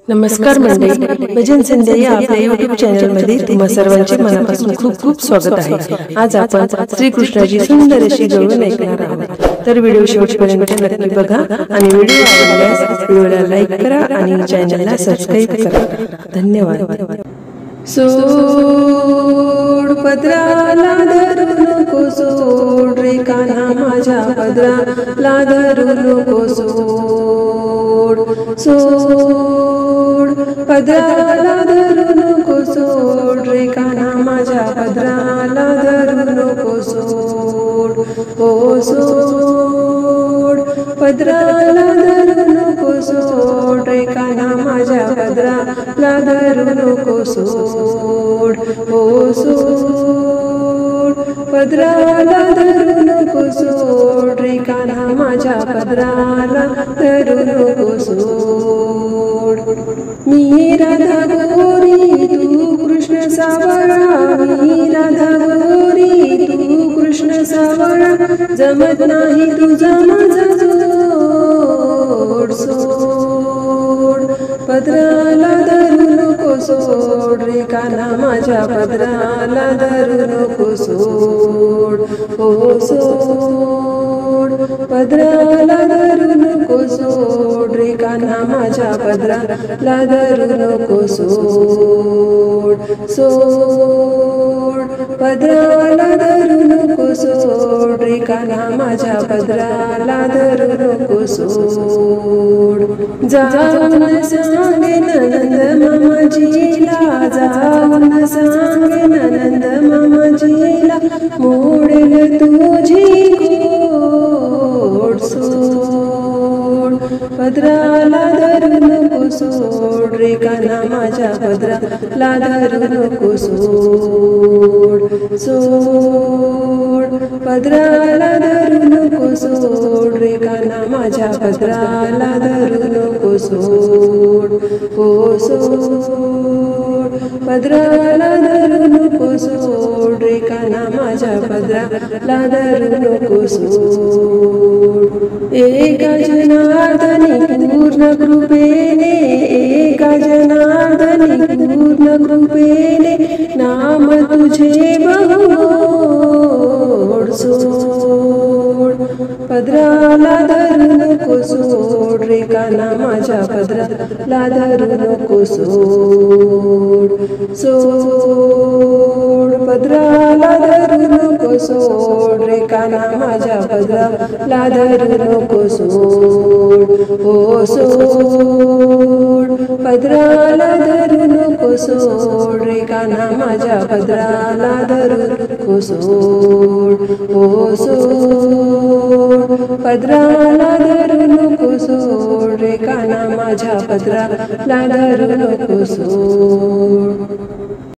नमस्कार मंडळी, भजन संध्या या आपल्या YouTube चॅनलमध्ये तुम्हा सर्वांचे मनापासून खूप खूप स्वागत आहे। आज आपण श्रीकृष्णाची सुंदर अशी गवळण ऐकणार आहोत। तर व्हिडिओ शेवटपर्यंत नक्की बघा आणि व्हिडिओ आवडल्यास व्हिडिओला लाईक करा आणि चॅनलला सबस्क्राइब करा। धन्यवाद। सोड पदराला धरू नको, सोड रे कान्हा माझ्या पदराला धरू नको, सोड सोड पदराला धरू नको, सोड रे कान्हा माझ्या पदराला धरू नको, सोड ओ सोड पदराला धरू नको, सोड रे कान्हा माझ्या पदराला धरू नको, सोड ओ सोड पदराला धरू नको, सोड रे कान्हा माझ्या पदराला धरू नको, सोड। मी राधा गोरी तू कृष्ण सावळा, मी राधा गोरी तू कृष्ण सावळा, जमत नाही तुझा माझा जोड, सोड पदराला धरू नको, सोड रे कान्हा माझ्या पदराला धरू नको, सोड ओ सोड पदराला धरू नको, सोड रे कान्हा माझ्या पदराला धरू नको, सोड सोड पदराला धरू नको, सोड रे कान्हा माझ्या पदराला धरू नको, सोड। जाऊन सांगेन नंद मामाजीला, जाऊन सांगेन नंद मामाजीला, मोडेल तुझी गोड, सोड पदराला धरू नको, सोड रे कान्हा माझ्या पदराला धरू नको, सोड सोड पदराला धरू नको, सोड रे कान्हा माझ्या पदराला धरू नको, सोड ओ सोड पदराला धरू नको, सोड रे कान्हा माझ्या पदराला धरू नको, सोड। एका जनार्दनी पूर्ण कृपेने, एका जनार्दनी पूर्ण कृपेने, नाम तुझे बहुगोड, सोड पदराला धरू नको, सोड रे कान्हा माझ्या पदराला धरू नको, सोड सोड पदराला धरू नको, सोड रे कान्हा माझ्या पदराला धरू नको, सोड ओ सोड पदराला धरू नको, सोड रे कान्हा माझ्या पदराला धरू नको, सोड ओ सोड पदराला धरू नको, सोड रे कान्हा माझ्या पदराला धरू नको, सोड।